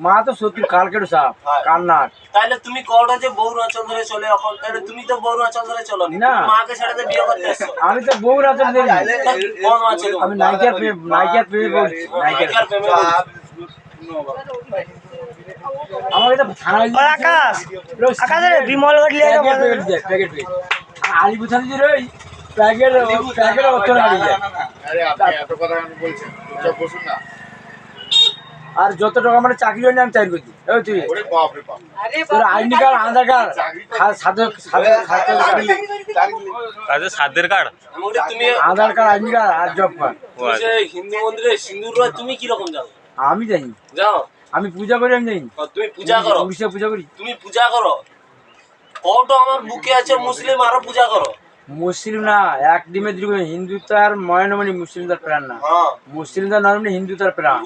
মা তো সত্যি কালকের সাপ কান্নার। তাহলে তুমি কওটা যে বৌরাচল ধরে চলে এখন, তাহলে তুমি তো বৌরাচল ধরে চলো না। মাকে ছেড়ে দিয়ে বিয়ে করতে এসছো। আমি তো বউর আচল ধরি, কোন আছে তুমি? আমি নায়িকার প্রেমে বলছি। নায়িকার প্রেমে বলছি। আমাকে তো থানায় আকাশ আকাশের বিমল ঘটলে আলি বুঝালি যে ওই প্যাকেট অর্থ হারিয়ে যায়। আর যত টাকা মানে চাকরি হয় না আমি চাকরি করছি। ওই তুই তোর আইডি কার্ড আধার কার্ড সাদের কার্ড তুমি আধার কার্ড আইডি কার্ড আর জব কার্ড। তুমি যে হিন্দু মন্দিরে সিন্দুর তুমি কি রকম জানো? আমি জানি, যাও আমি পূজা করি, আমি জানি তুমি পূজা করো। উড়িষ্যা পূজা করি। তুমি পূজা করো কওটা আমার বুকে আছে মুসলিম আরো পূজা করো। মুসলিম না এক ডিমে হিন্দু তার ময়নমণি, মুসলিম তার প্রাণ না। মুসলিম তার নরমালি হিন্দু তার প্রাণ।